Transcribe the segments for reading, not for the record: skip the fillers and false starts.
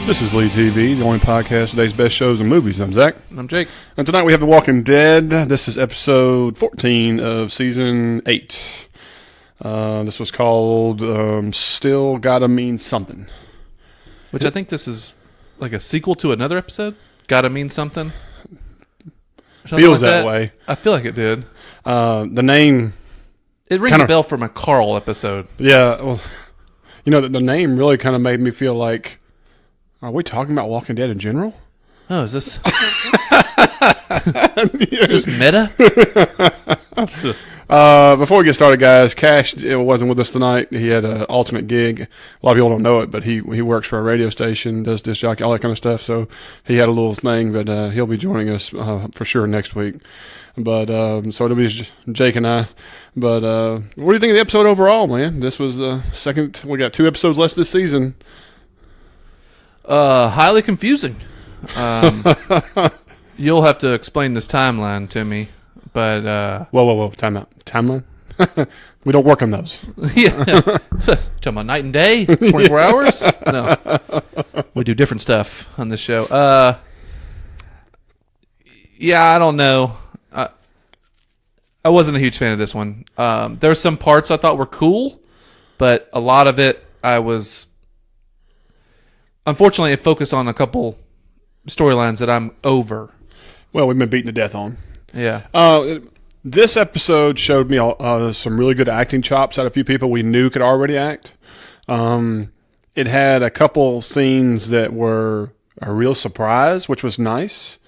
This is BleedTV, the only podcast today's best shows and movies. I'm Zach. I'm Jake. And tonight we have The Walking Dead. This is episode 14 of season 8. This was called Still Gotta Mean Somethin. Which I think this is like a sequel to another episode. Gotta Mean Somethin. Feels like that way. I feel like it did. The name... It rings a bell from a Carl episode. Yeah, well, you know, the name really kind of made me feel like, are we talking about Walking Dead in general? Oh, is this... is this meta? Before we get started, guys, Cash wasn't with us tonight. He had an alternate gig. A lot of people don't know it, but he works for a radio station, does disc jockey, all that kind of stuff. So he had a little thing, but he'll be joining us for sure next week. But so it'll be Jake and I. But what do you think of the episode overall, man? This was the second. We got 2 episodes left this season. Highly confusing. You'll have to explain this timeline to me. But whoa, timeline. We don't work on those. Yeah, talking about night and day, 24 hours. No, we do different stuff on this show. Yeah, I don't know. I wasn't a huge fan of this one. There were some parts I thought were cool, but a lot of it I was. Unfortunately, it focused on a couple storylines that I'm over. Well, we've been beaten to death on. Yeah. This episode showed me some really good acting chops out of a few people we knew could already act. It had a couple scenes that were a real surprise, which was nice.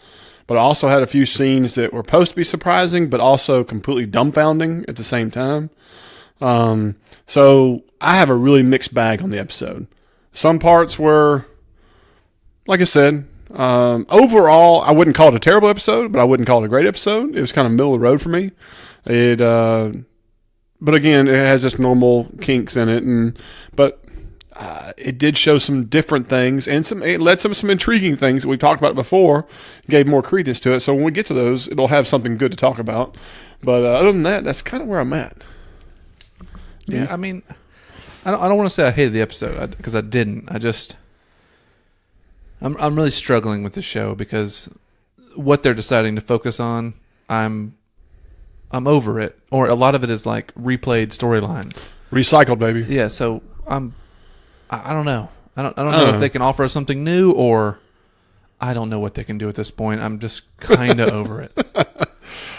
But it also had a few scenes that were supposed to be surprising, but also completely dumbfounding at the same time. So I have a really mixed bag on the episode. Some parts were, like I said, overall, I wouldn't call it a terrible episode, but I wouldn't call it a great episode. It was kind of middle of the road for me. But again, it has just normal kinks in it, but it did show some different things, and it led to some intriguing things that we talked about before, gave more credence to it. So when we get to those, it'll have something good to talk about. But other than that, that's kind of where I'm at. Yeah, I mean, I don't want to say I hated the episode because I didn't. I'm really struggling with the show because what they're deciding to focus on, I'm over it, or a lot of it is like replayed storylines, recycled, baby. Yeah, so I don't know. I don't know if they can offer us something new, or I don't know what they can do at this point. I'm just kind of over it.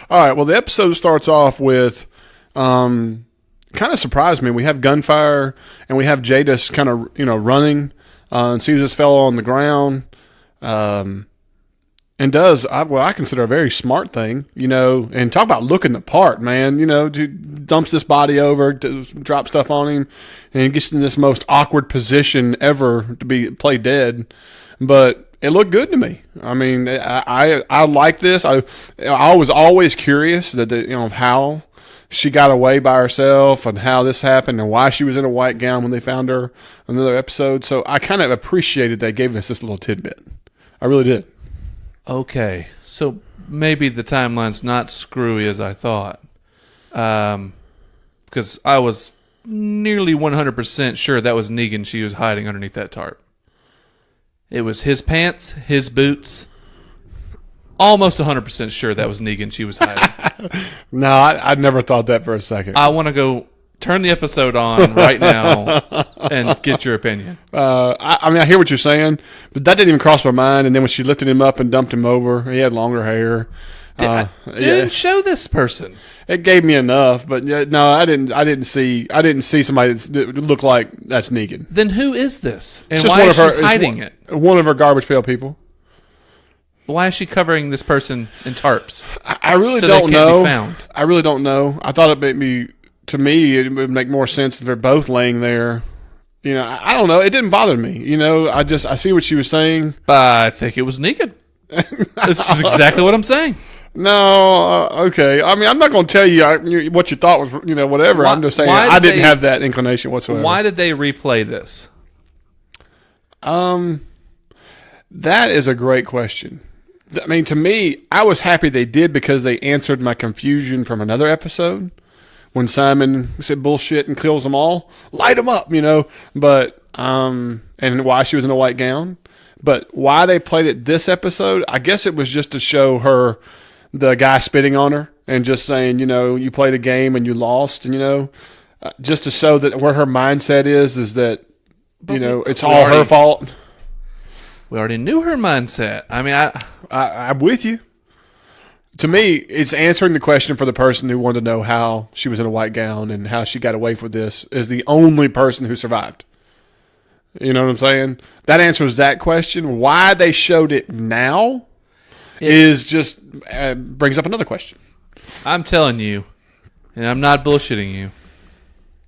All right. Well, the episode starts off with kind of surprised me. We have gunfire, and we have Jadis kind of running. And sees this fellow on the ground, and does what I consider a very smart thing, and talk about looking the part, man. Dumps this body over, drops stuff on him, and gets in this most awkward position ever to play dead. But it looked good to me. I mean, I like this. I was always curious that how she got away by herself and how this happened and why she was in a white gown when they found her in another episode. So I kind of appreciated they gave us this little tidbit. I really did. Okay. So maybe the timeline's not screwy as I thought. Because I was nearly 100% sure that was Negan she was hiding underneath that tarp. It was his pants, his boots. Almost 100% sure that was Negan she was hiding. No, I never thought that for a second. I want to go turn the episode on right now and get your opinion. I hear what you're saying, but that didn't even cross my mind. And then when she lifted him up and dumped him over, he had longer hair. Didn't show this person. It gave me enough, but no, I didn't see somebody that looked like that's Negan. Then who is this? And why is she hiding it? One of her garbage pail people. Why is she covering this person in tarps? I really don't know. I really don't know. I thought to me, it would make more sense if they're both laying there. I don't know. It didn't bother me. I see what she was saying. But I think it was Negan. This is exactly what I'm saying. No, okay. I mean, I'm not going to tell you what you thought was, whatever. I'm just saying I didn't have that inclination whatsoever. Why did they replay this? That is a great question. I mean, to me, I was happy they did because they answered my confusion from another episode when Simon said bullshit and kills them all. Light them up, But, and why she was in a white gown. But why they played it this episode, I guess it was just to show her the guy spitting on her and just saying, you played a game and you lost, and, just to show that where her mindset is that, it's all her fault. We already knew her mindset. I mean, I'm with you. To me, it's answering the question for the person who wanted to know how she was in a white gown and how she got away with this is the only person who survived. You know what I'm saying? That answers that question. Why they showed it now is just brings up another question. I'm telling you, and I'm not bullshitting you,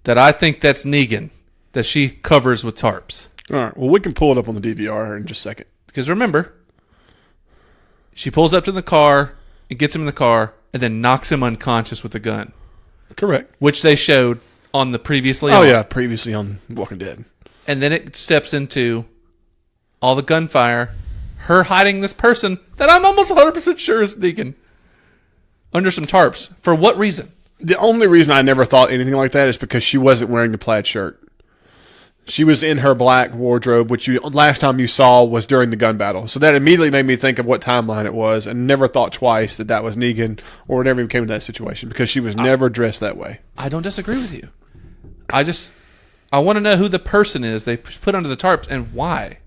that I think that's Negan, that she covers with tarps. All right. Well, we can pull it up on the DVR in just a second. Because remember, she pulls up to the car and gets him in the car and then knocks him unconscious with a gun. Correct. Which they showed on the previously on. Oh, yeah. Previously on Walking Dead. And then it steps into all the gunfire, her hiding this person that I'm almost 100% sure is Negan under some tarps. For what reason? The only reason I never thought anything like that is because she wasn't wearing the plaid shirt. She was in her black wardrobe, which last time you saw was during the gun battle. So that immediately made me think of what timeline it was and never thought twice that was Negan or never even came to that situation because she was never dressed that way. I don't disagree with you. I want to know who the person is they put under the tarps and why.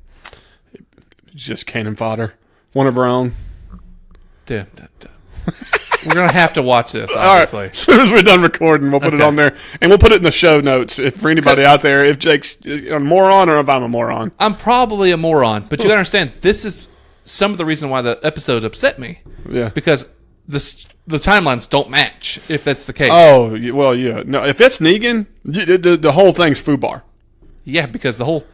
Just cannon fodder. One of her own. We're going to have to watch this, obviously. All right. As soon as we're done recording, we'll put it on there. And we'll put it in the show notes for anybody out there, if Jake's a moron or if I'm a moron. I'm probably a moron, but you got to understand, this is some of the reason why the episode upset me. Yeah. Because the timelines don't match, if that's the case. Oh, well, yeah. No, if it's Negan, the whole thing's FUBAR. Yeah, because the whole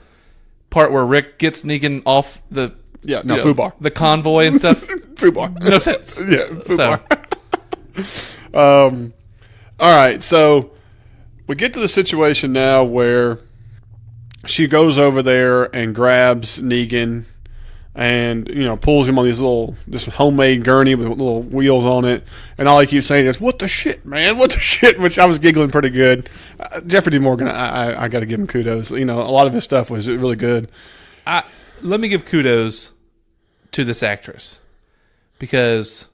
part where Rick gets Negan off the... Yeah, no, FUBAR. The convoy and stuff. FUBAR. No sense. Yeah, FUBAR. All right, so we get to the situation now where she goes over there and grabs Negan and, pulls him on this homemade gurney with little wheels on it. And all he keeps saying is, "What the shit, man? What the shit?" Which I was giggling pretty good. Jeffrey D. Morgan, I got to give him kudos. A lot of his stuff was really good. Let me give kudos to this actress because,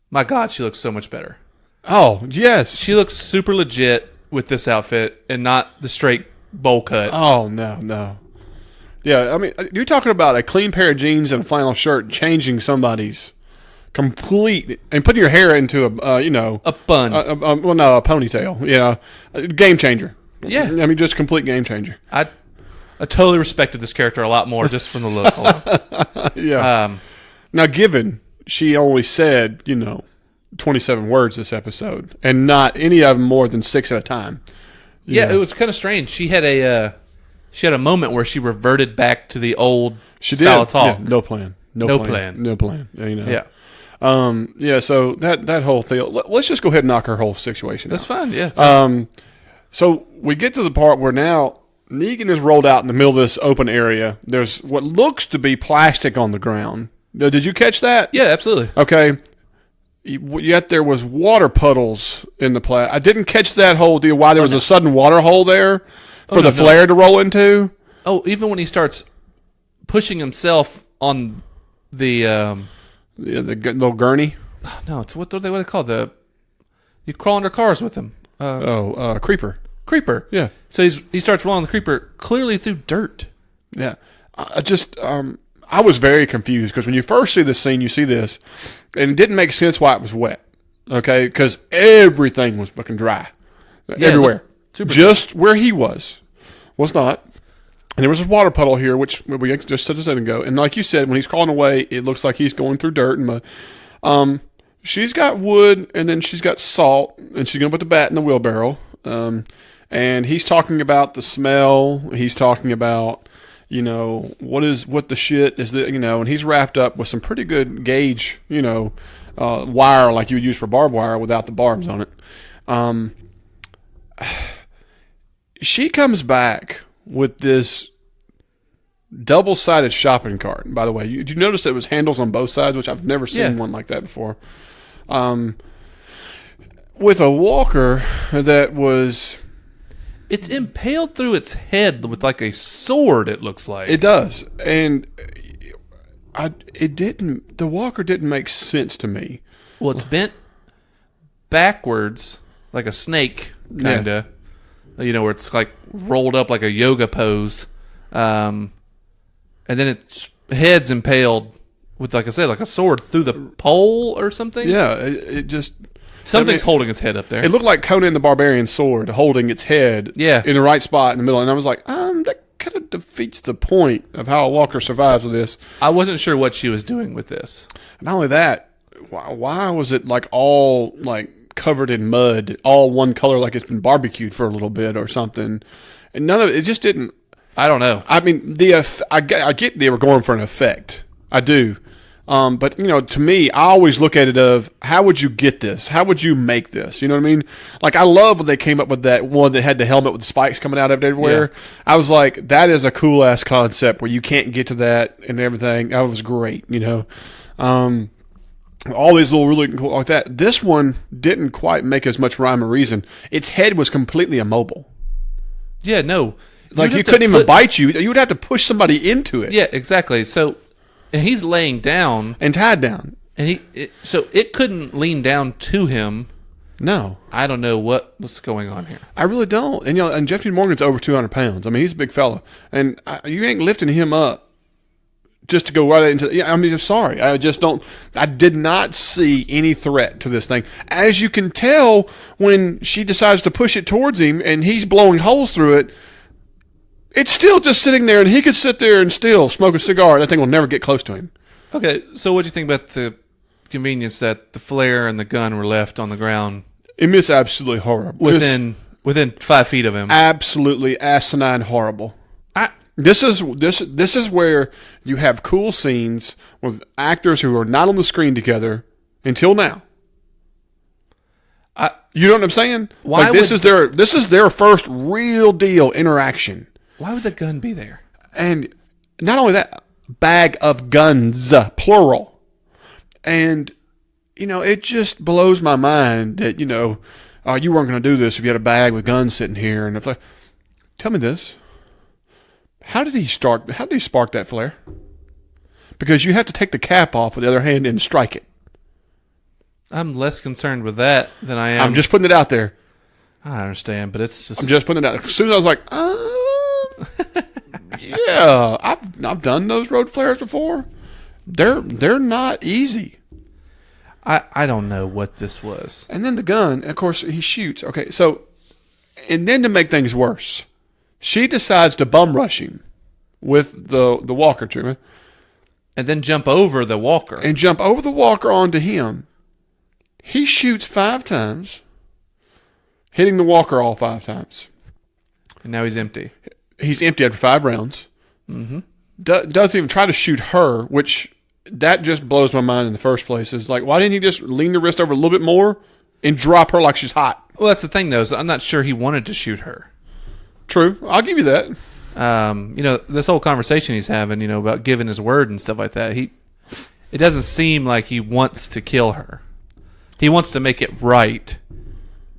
my God, she looks so much better. Oh, yes. She looks super legit with this outfit and not the straight bowl cut. Oh, no. Yeah, I mean, you're talking about a clean pair of jeans and a flannel shirt changing somebody's complete and putting your hair into a bun. A ponytail. A game changer. Yeah. I mean, just complete game changer. I totally respected this character a lot more just from the look alone. Yeah. Now, given she only said, 27 words this episode, and not any of them more than 6 at a time. Yeah, it was kind of strange. She had a moment where she reverted back to the old style of talk. Yeah, no plan. No plan. Yeah. So that whole thing. Let's just go ahead and knock her whole situation That's out. fine, yeah. So we get to the part where now Negan is rolled out in the middle of this open area. There's what looks to be plastic on the ground. Did you catch that? Yeah, absolutely. Okay. Yet there was water puddles in the plastic. I didn't catch that whole deal. Why there was a sudden water hole there for the flare to roll into. Oh, even when he starts pushing himself on the little gurney. No, it's what are they called? You crawl under cars with him. Creeper. Creeper. Yeah. So he starts rolling the creeper clearly through dirt. Yeah. I was very confused because when you first see this scene, you see this, and it didn't make sense why it was wet. Okay, because everything was fucking dry, everywhere. Just dry. Where he was not. And there was a water puddle here, which we just said a second ago. And like you said, when he's crawling away, it looks like he's going through dirt and mud. She's got wood, and then she's got salt, and she's going to put the bat in the wheelbarrow. And he's talking about the smell. He's talking about, what the shit is that, and he's wrapped up with some pretty good gauge, wire like you would use for barbed wire without the barbs on it. She comes back with this double-sided shopping cart. By the way, did you notice it was handles on both sides, which I've never seen one like that before? With a walker that was It's impaled through its head with like a sword, it looks like. It does. And the walker didn't make sense to me. Well, it's bent backwards like a snake, kind of. Yeah. Where it's like rolled up like a yoga pose. And then its head's impaled with, like I said, like a sword through the pole or something. Yeah, it just... Something's holding its head up there. It looked like Conan the Barbarian's sword holding its head in the right spot in the middle. And I was like, that kind of defeats the point of how a walker survives with this. I wasn't sure what she was doing with this. Not only that, why was it like all like covered in mud, all one color, like it's been barbecued for a little bit or something? And none of it just didn't. I don't know. I mean, I get they were going for an effect. I do. But, to me, I always look at it of, how would you get this? How would you make this? You know what I mean? Like, I love when they came up with that one that had the helmet with the spikes coming out of it everywhere. Yeah. I was like, that is a cool-ass concept where you can't get to that and everything. That was great, all these little really cool like that. This one didn't quite make as much rhyme or reason. Its head was completely immobile. Yeah, no. Like, you couldn't even bite you. You would have to push somebody into it. Yeah, exactly. So... And he's laying down. And tied down. And so it couldn't lean down to him. No. I don't know what's going on here. I really don't. And, and Jeffrey Morgan's over 200 pounds. I mean, he's a big fella. And you ain't lifting him up just to go right into... I mean, I'm sorry. I just don't... I did not see any threat to this thing. As you can tell, when she decides to push it towards him and he's blowing holes through it, it's still just sitting there, and he could sit there and still smoke a cigar. That thing will never get close to him. Okay, so what do you think about the convenience that the flare and the gun were left on the ground? It was absolutely horrible. Within 5 feet of him. Absolutely asinine horrible. This is where you have cool scenes with actors who are not on the screen together until now. You know what I'm saying? This is their first real deal interaction. Why would the gun be there? And not only that, bag of guns, plural. And, it just blows my mind that, you weren't going to do this if you had a bag with guns sitting here. And tell me this. How did he spark that flare? Because you have to take the cap off with the other hand and strike it. I'm less concerned with that than I am. I'm just putting it out there. I understand, but it's just... I'm just putting it out there. As soon as I was like, yeah, I've done those road flares before. They're not easy. I don't know what this was. And then the gun, of course, he shoots. Okay, so, and then to make things worse, she decides to bum rush him with the walker treatment. And then jump over the walker. And jump over the walker onto him. He shoots 5 times, hitting the walker all 5 times. And now he's empty. He's empty after 5 rounds. Mm-hmm. Doesn't even try to shoot her, which that just blows my mind in the first place. It's like, why didn't he just lean the wrist over a little bit more and drop her like she's hot? Well, that's the thing, though. Is I'm not sure he wanted to shoot her. True. I'll give you that. This whole conversation he's having, about giving his word and stuff like that, it doesn't seem like he wants to kill her. He wants to make it right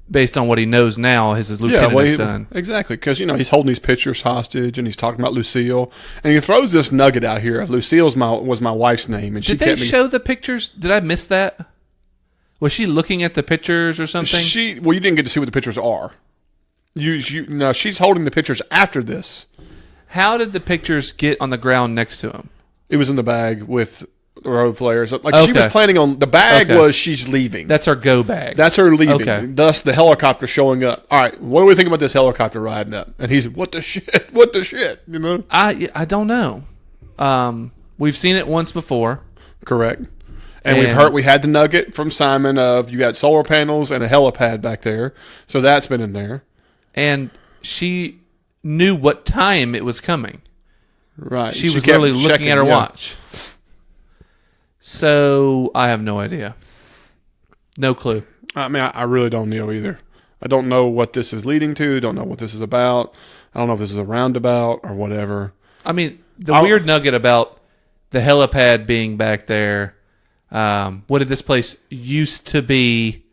based on what he knows now his lieutenant has done. Exactly, because, he's holding these pictures hostage, and he's talking about Lucille, and he throws this nugget out here. Lucille was my wife's name. And Did they show the pictures? Did I miss that? Was she looking at the pictures or something? You didn't get to see what the pictures are. No, she's holding the pictures after this. How did the pictures get on the ground next to him? It was in the bag with the road flares. She was planning on... The bag was she's leaving. That's her go bag. That's her leaving. Okay. Thus, the helicopter showing up. All right, what do we think about this helicopter riding up? And he's, what the shit? What the shit? I don't know. We've seen it once before. Correct. And we had the nugget from Simon of you got solar panels and a helipad back there. So that's been in there. And she knew what time it was coming. Right. She was literally looking at her watch. So I have no idea. No clue. I mean, I really don't know either. I don't know what this is leading to. Don't know what this is about. I don't know if this is a roundabout or whatever. I mean, the weird nugget about the helipad being back there. What did this place used to be?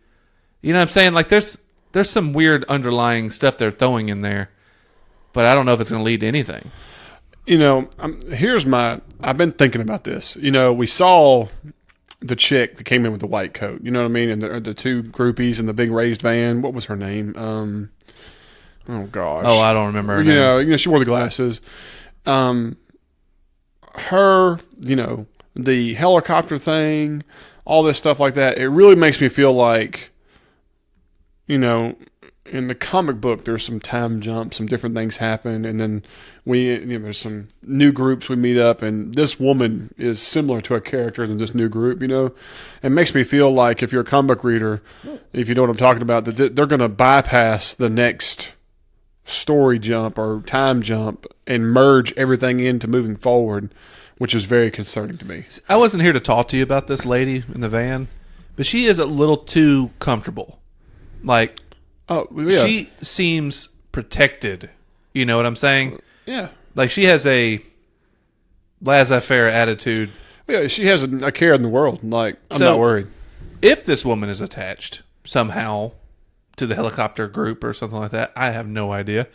You know what I'm saying? Like, there's there's some weird underlying stuff they're throwing in there, but I don't know if it's going to lead to anything. You know, I've been thinking about this. You know, we saw the chick that came in with the white coat, you know what I mean? And the two groupies in the big raised van. What was her name? Oh gosh. Oh, I don't remember her You name. know, she wore the glasses. Her, you know, the helicopter thing, all this stuff like that. It really makes me feel like, you know, in the comic book, there's some time jumps, some different things happen, and then there's some new groups we meet up, and this woman is similar to a character in this new group. You know, it makes me feel like if you're a comic book reader, if you know what I'm talking about, that they're going to bypass the next story jump or time jump and merge everything into moving forward, which is very concerning to me. I wasn't here to talk to you about this lady in the van, but she is a little too comfortable. Like, oh yeah, she seems protected. You know what I'm saying? Yeah. Like, she has a laissez-faire attitude. Yeah, she has a care in the world. Like, I'm not worried. If this woman is attached somehow to the helicopter group or something like that, I have no idea.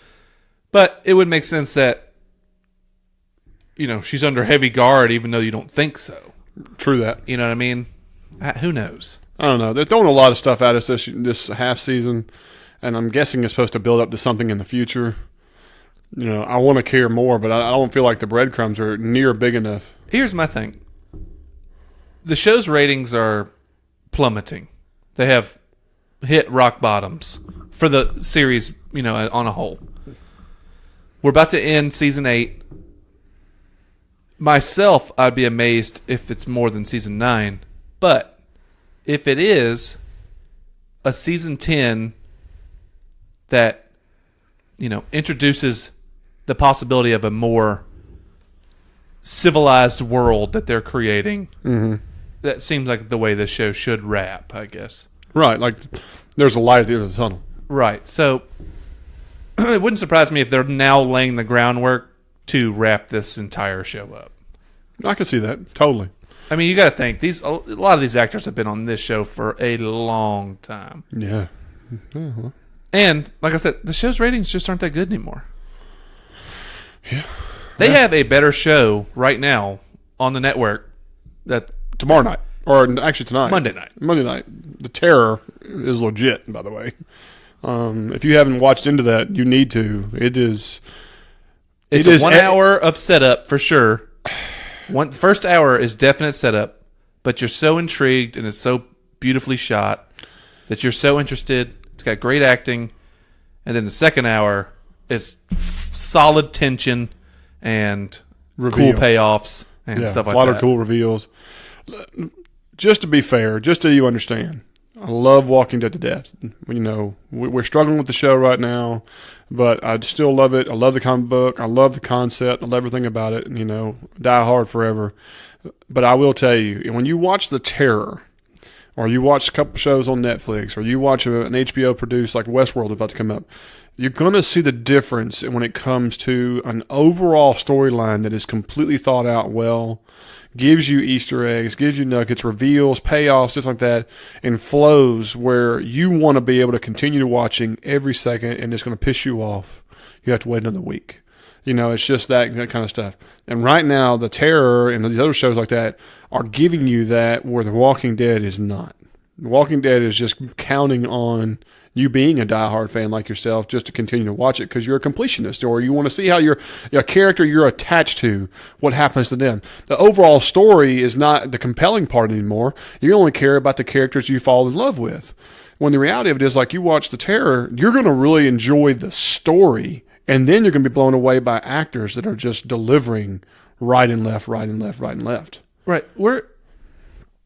But it would make sense that, you know, she's under heavy guard even though you don't think so. True that. You know what I mean? Who knows? I don't know. They're throwing a lot of stuff at us this half season, and I'm guessing it's supposed to build up to something in the future. You know, I want to care more, but I don't feel like the breadcrumbs are near big enough. Here's my thing. The show's ratings are plummeting. They have hit rock bottoms for the series, you know, on a whole. We're about to end season 8. Myself, I'd be amazed if it's more than season 9. But if it is a season 10 that, you know, introduces the possibility of a more civilized world that they're creating, that seems like the way this show should wrap, I guess. Right, like there's a light at the end of the tunnel. Right. So it wouldn't surprise me if they're now laying the groundwork to wrap this entire show up. I could see that, totally. I mean, you got to think, a lot of these actors have been on this show for a long time. Yeah. And, like I said, the show's ratings just aren't that good anymore. Yeah. They have a better show right now on the network that Tomorrow night. Or actually tonight. Monday night. Monday night. The Terror is legit, by the way. If you haven't watched into that, you need to. It's a 1 hour of setup for sure. First hour is definite setup, but you're so intrigued and it's so beautifully shot that you're so interested. It's got great acting. And then the second hour is solid tension and cool payoffs and stuff like that. A lot of cool reveals. Just to be fair, just so you understand, I love Walking Dead to death. You know, we're struggling with the show right now, but I still love it. I love the comic book. I love the concept. I love everything about it. And, you know, die hard forever. But I will tell you, when you watch The Terror, or you watch a couple shows on Netflix, or you watch an HBO produced like Westworld about to come up, you're going to see the difference when it comes to an overall storyline that is completely thought out well, gives you Easter eggs, gives you nuggets, reveals, payoffs, stuff like that, and flows where you want to be able to continue watching every second, and it's going to piss you off. You have to wait another week. You know, it's just that kind of stuff. And right now, The Terror and these other shows like that are giving you that where The Walking Dead is not. The Walking Dead is just counting on you being a diehard fan like yourself just to continue to watch it because you're a completionist or you want to see how your character you're attached to, what happens to them. The overall story is not the compelling part anymore. You only care about the characters you fall in love with. When the reality of it is, like, you watch The Terror, you're going to really enjoy the story, and then you're going to be blown away by actors that are just delivering right and left, right and left, right and left. Right. We're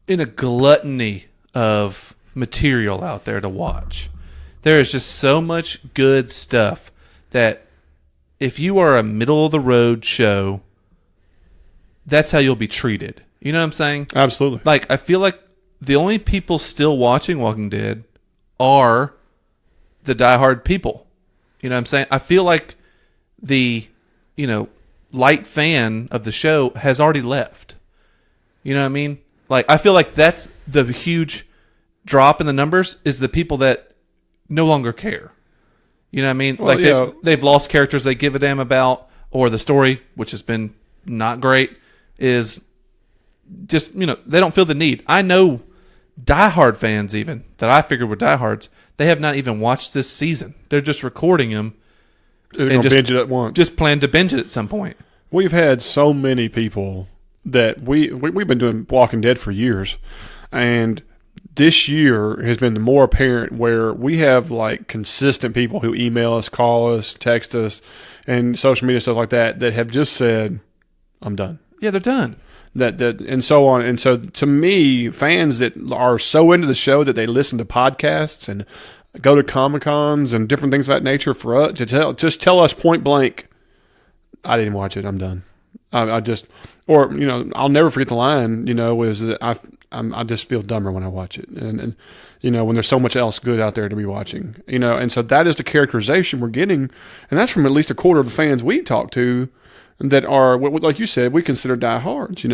in a gluttony of material out there to watch. There is just so much good stuff that if you are a middle-of-the-road show, that's how you'll be treated. You know what I'm saying? Absolutely. Like, I feel like the only people still watching Walking Dead are the diehard people. You know what I'm saying? I feel like the, light fan of the show has already left. You know what I mean? Like, I feel like that's the huge drop in the numbers is the people that no longer care. You know what I mean? Well, Like they've lost characters they give a damn about, or the story, which has been not great, is just, they don't feel the need. I know diehard fans even that I figured were diehards. They have not even watched this season. They're just recording them. They're going to binge it at once. Just plan to binge it at some point. We've had so many people that we've been doing Walking Dead for years, and this year has been more apparent where we have like consistent people who email us, call us, text us, and social media stuff like that have just said, "I'm done." Yeah, they're done. That and so on. And so to me, fans that are so into the show that they listen to podcasts and go to Comic-Cons and different things of that nature, for us to tell us point blank, I didn't watch it, I'm done. I just, or I'll never forget the line. Was that I just feel dumber when I watch it, and when there's so much else good out there to be watching. And so that is the characterization we're getting, and that's from at least a quarter of the fans we talk to that are, like you said, we consider diehards.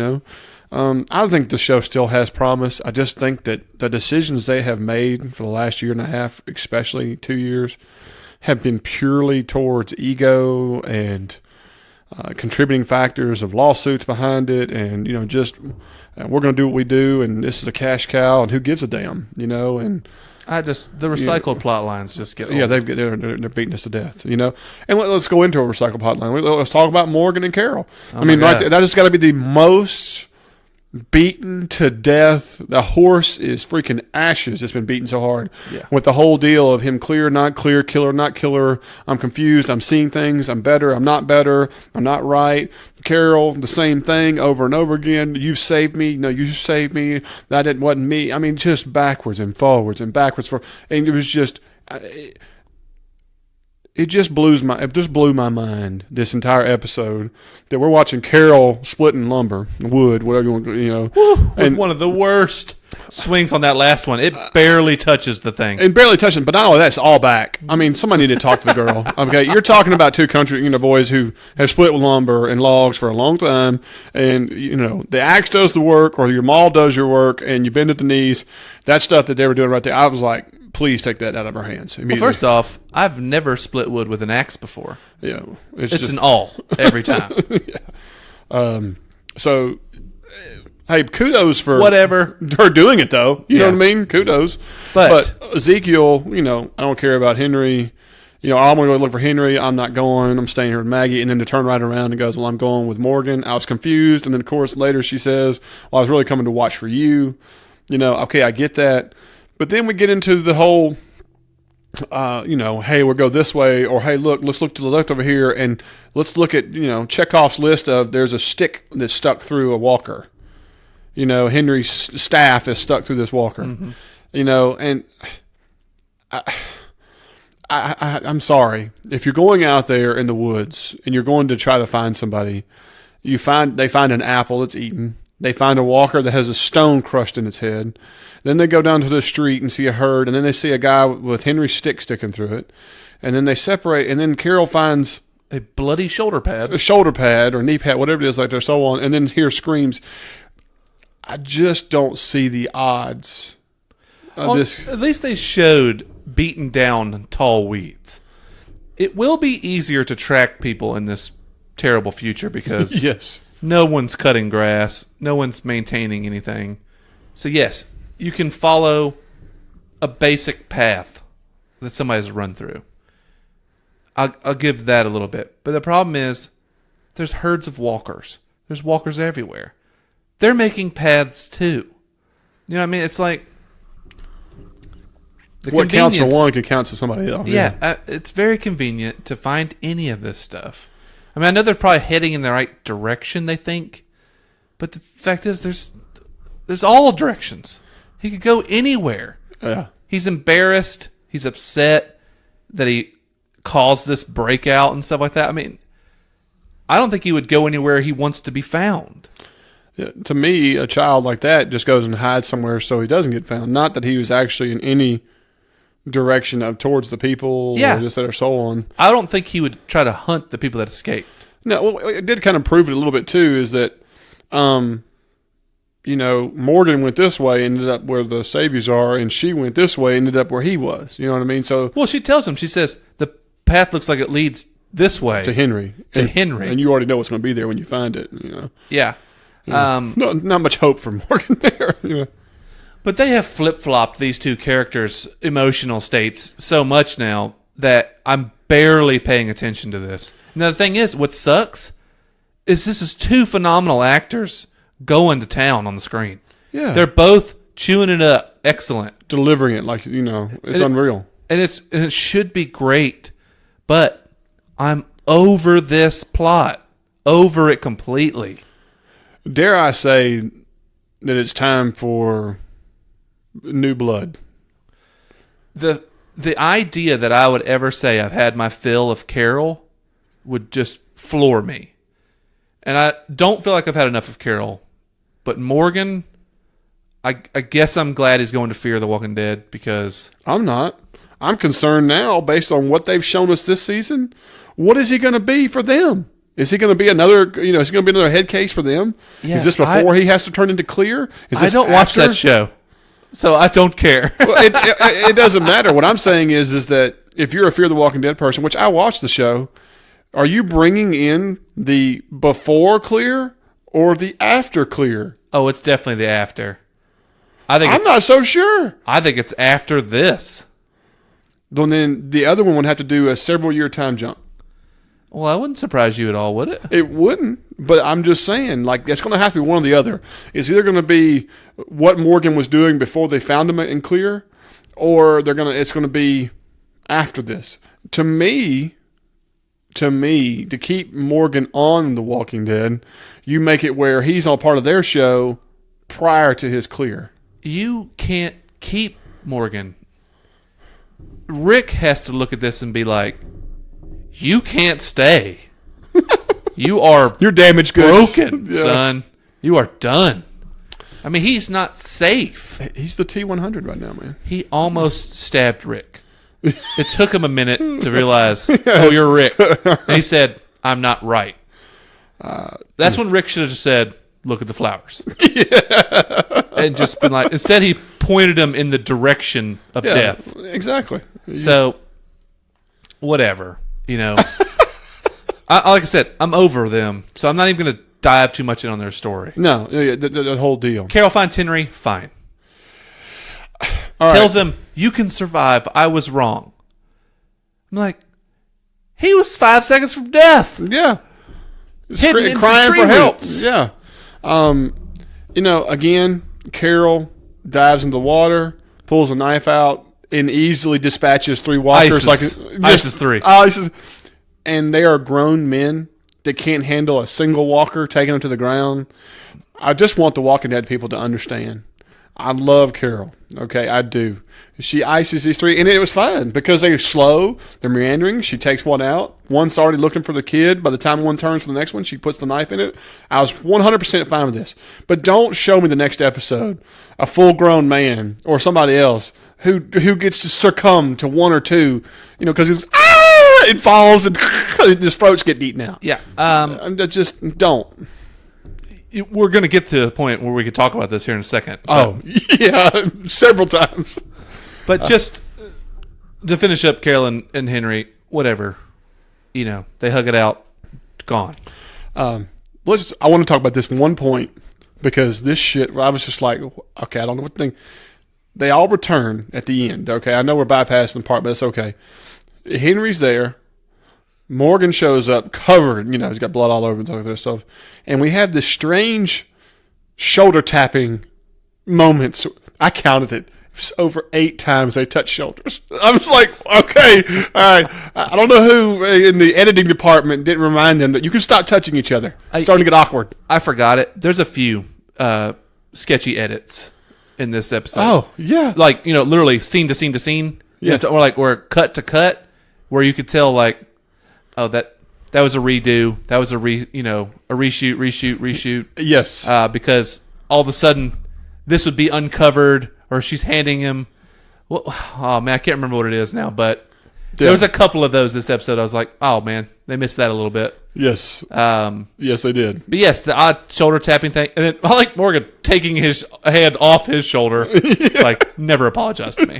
I think the show still has promise. I just think that the decisions they have made for the last year and a half, especially 2 years, have been purely towards ego and contributing factors of lawsuits behind it, and just we're going to do what we do, and this is a cash cow, and who gives a damn, and the recycled plot lines just get old. Yeah, they're beating us to death, and let's go into a recycled plot line. Let's talk about Morgan and Carol. That has got to be the most beaten to death. The horse is freaking ashes. It's been beaten so hard. Yeah. With the whole deal of him clear, not clear, killer, not killer. I'm confused. I'm seeing things. I'm better. I'm not better. I'm not right. Carol, the same thing over and over again. You saved me. No, you saved me. That wasn't me. Just backwards and forwards and backwards. And it was just... It just blew my mind, this entire episode, that we're watching Carol splitting lumber, wood, whatever you want, and one of the worst swings on that last one. It barely touches the thing. And barely touching, but not only that, it's all back. Somebody need to talk to the girl. Okay, you're talking about two country, boys who have split lumber and logs for a long time, and the axe does the work, or your maul does your work, and you bend at the knees. That stuff that they were doing right there, I was like, please take that out of our hands immediately. Well, first off, I've never split wood with an axe before. Yeah, it's an awl every time. Yeah. So, hey, kudos for whatever her doing it, though. You know what I mean? Kudos. But Ezekiel, I don't care about Henry. I'm going to go look for Henry. I'm not going. I'm staying here with Maggie. And then to turn right around and goes, well, I'm going with Morgan. I was confused. And then, of course, later she says, well, I was really coming to watch for you. Okay, I get that. But then we get into the whole, hey, we'll go this way, or hey, let's look to the left over here, and let's look at, Chekhov's list of there's a stick that's stuck through a walker. Henry's staff is stuck through this walker. Mm-hmm. And I'm sorry. If you're going out there in the woods and you're going to try to find somebody, they find an apple that's eaten. They find a walker that has a stone crushed in its head. Then they go down to the street and see a herd, and then they see a guy with Henry's stick sticking through it. And then they separate, and then Carol finds a bloody shoulder pad. A shoulder pad or knee pad, whatever it is, like they're so on, and then here screams. I just don't see the odds of this. At least they showed beaten down tall weeds. It will be easier to track people in this terrible future because yes. No one's cutting grass. No one's maintaining anything. So, yes, you can follow a basic path that somebody's run through. I'll give that a little bit. But the problem is there's herds of walkers. There's walkers everywhere. They're making paths, too. You know what I mean? It's like... what counts for one can count for somebody else. Yeah, it's very convenient to find any of this stuff. I know they're probably heading in the right direction, they think. But the fact is, there's all directions. He could go anywhere. Yeah. He's embarrassed. He's upset that he caused this breakout and stuff like that. I don't think he would go anywhere he wants to be found. Yeah, to me, a child like that just goes and hides somewhere so he doesn't get found. Not that he was actually in any direction of towards the people or just that are so on. I don't think he would try to hunt the people that escaped. No, well, it did kind of prove it a little bit too, is that Morgan went this way, ended up where the saviors are, and she went this way, ended up where he was. You know what I mean? So, well, she tells him, she says, the path looks like it leads this way. To Henry. And you already know what's going to be there when you find it. Yeah. Not much hope for Morgan there. But they have flip-flopped these two characters' emotional states so much now that I'm barely paying attention to this. Now, the thing is, what sucks is this is two phenomenal actors going to town on the screen. Yeah. They're both chewing it up. Excellent. Delivering it like, it's unreal. And it should be great. But I'm over this plot. Over it completely. Dare I say that it's time for new blood? The idea that I would ever say I've had my fill of Carol would just floor me. And I don't feel like I've had enough of Carol. But Morgan, I guess I'm glad he's going to Fear the Walking Dead because... I'm not. I'm concerned now based on what they've shown us this season. What is he going to be for them? Is he going to be another, is he going to be another head case for them? Yeah, is this before he has to turn into Clear? Is this I don't watch that show, so I don't care. Well, it doesn't matter. What I'm saying is that if you're a Fear the Walking Dead person, which I watch the show, are you bringing in the before Clear or the after Clear? Oh, it's definitely the after. I'm not so sure. I think it's after this. Then the other one would have to do a several-year time jump. Well, that wouldn't surprise you at all, would it? It wouldn't, but I'm just saying, it's going to have to be one or the other. It's either going to be what Morgan was doing before they found him in Clear, or it's going to be after this. To me, to keep Morgan on The Walking Dead, you make it where he's on part of their show prior to his Clear. You can't keep Morgan. Rick has to look at this and be like, you can't stay. You're damaged goods. Broken, yeah. Son. You are done. I mean, he's not safe. He's the T-100 right now, man. He almost stabbed Rick. It took him a minute to realize, oh, you're Rick. And he said, I'm not right. That's when Rick should have just said, look at the flowers. Yeah. And just been like, instead he pointed him in the direction of death. Exactly. So, whatever. Like I said, I'm over them, so I'm not even going to dive too much in on their story. No, the whole deal. Carol finds Henry, fine. All Tells right. him, you can survive, I was wrong. I'm like, he was 5 seconds from death. Yeah. Hidden Crying for help. roots. Yeah. Again, Carol dives into the water, pulls a knife out, and easily dispatches 3 walkers. ISIS 3. And they are grown men that can't handle a single walker taking them to the ground. I just want the Walking Dead people to understand. I love Carol. Okay, I do. She ices these 3, and it was fine because they're slow, they're meandering. She takes one out. One's already looking for the kid. By the time one turns for the next one, she puts the knife in it. I was 100% fine with this. But don't show me the next episode a full-grown man or somebody else who gets to succumb to 1 or 2, because it falls and his throats get eaten out. Yeah. Just don't. We're going to get to the point where we could talk about this here in a second. Oh, yeah, several times. But just to finish up Carol and Henry, whatever, they hug it out, gone. I want to talk about this one point because this shit, I was just like, okay, I don't know what to think. They all return at the end, okay? I know we're bypassing the part, but it's okay. Henry's there. Morgan shows up covered, he's got blood all over and other stuff. And we have this strange shoulder tapping moments. I counted it. It was over 8 times they touched shoulders. I was like, okay, all right. I don't know who in the editing department didn't remind them that you can stop touching each other. It's starting to get awkward. I forgot it. There's a few sketchy edits in this episode. Oh, yeah. Like, literally scene to scene to scene. Yeah. Or cut to cut where you could tell oh, that was a redo. That was a reshoot. Yes. Because all of a sudden this would be uncovered, or she's handing him. Well, oh man, I can't remember what it is now, but there was a couple of those this episode. I was like, oh man, they missed that a little bit. Yes. Yes, they did. But yes, the odd shoulder tapping thing. And then I like Morgan taking his hand off his shoulder. Like, never apologize to me.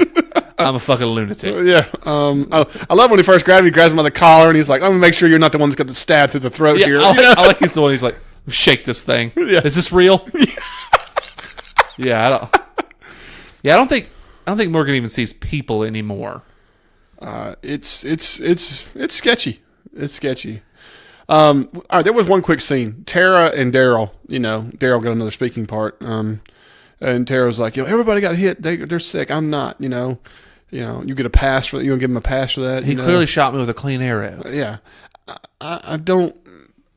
I'm a fucking lunatic. Yeah. I love when he first grabs him by the collar, and he's like, I'm going to make sure you're not the one that's got the stab through the throat here. I like he's the one. He's like, shake this thing. Yeah. Is this real? Yeah, I don't think Morgan even sees people anymore. It's sketchy. It's sketchy. All right, there was one quick scene. Tara and Daryl. Daryl got another speaking part. And Tara's like, everybody got hit. They're sick. I'm not. You get a pass for. You gonna give him a pass for that? He clearly shot me with a clean arrow. Yeah. I don't.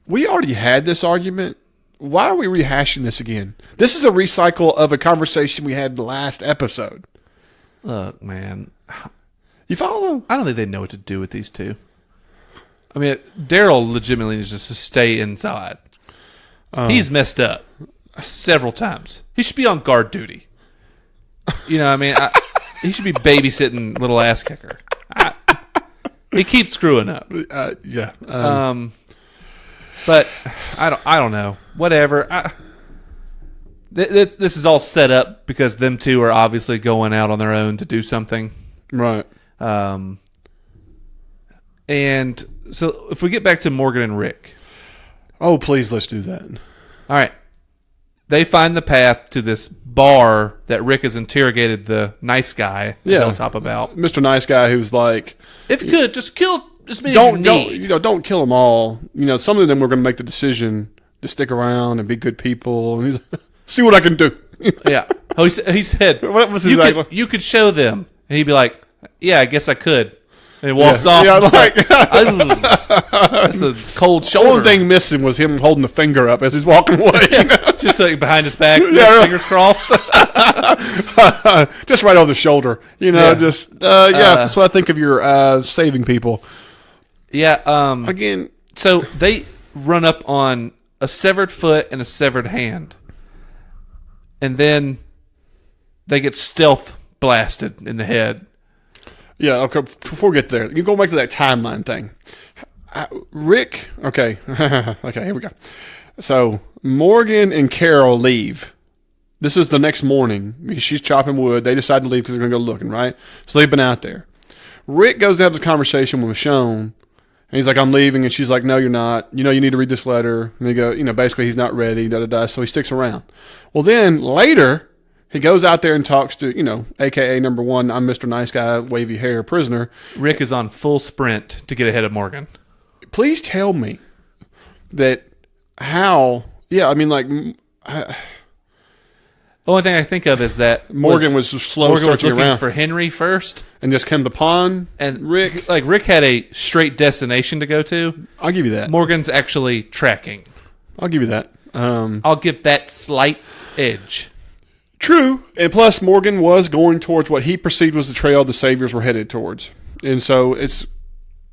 We already had this argument. Why are we rehashing this again? This is a recycle of a conversation we had the last episode. Look, man. You follow? I don't think they know what to do with these two. I mean, Daryl legitimately needs just to stay inside. He's messed up several times. He should be on guard duty. You know what I mean? He should be babysitting little ass kicker. He keeps screwing up. Yeah. But I don't know. Whatever. This is all set up because them two are obviously going out on their own to do something. Right. And so if we get back to Morgan and Rick. Oh, please, let's do that. All right. They find the path to this bar that Rick has interrogated the nice guy on top about. Mr. Nice Guy, who's like, if you could, just kill as many as you need. Don't kill them all. Some of them were going to make the decision to stick around and be good people. And he's like, see what I can do. Yeah. Oh, he said, what was you could show them. And he'd be like, yeah, I guess I could. And he walks off. Yeah, that's a cold shoulder. The only thing missing was him holding the finger up as he's walking away. Just like behind his back, fingers crossed. Just right over the shoulder. That's what I think of your saving people. Yeah. Again. So they run up on a severed foot and a severed hand. And then they get stealth blasted in the head. Yeah, okay, before we get there, you go back to that timeline thing. Rick, okay, here we go. So, Morgan and Carol leave. This is the next morning. She's chopping wood. They decide to leave because they're going to go looking, right? So, they've been out there. Rick goes to have this conversation with Michonne, and he's like, I'm leaving, and she's like, no, you're not. You need to read this letter. And they go, basically he's not ready, da-da-da, so he sticks around. Well, then, later, he goes out there and talks to, a.k.a. number one, I'm Mr. Nice Guy, wavy hair prisoner. Rick is on full sprint to get ahead of Morgan. Please tell me that how, the only thing I think of is that Morgan was slow Morgan was searching looking around for Henry first. And just came upon and Rick. Like, Rick had a straight destination to go to. I'll give you that. Morgan's actually tracking. I'll give you that. I'll give that slight edge. True. And plus, Morgan was going towards what he perceived was the trail the Saviors were headed towards. And so it's,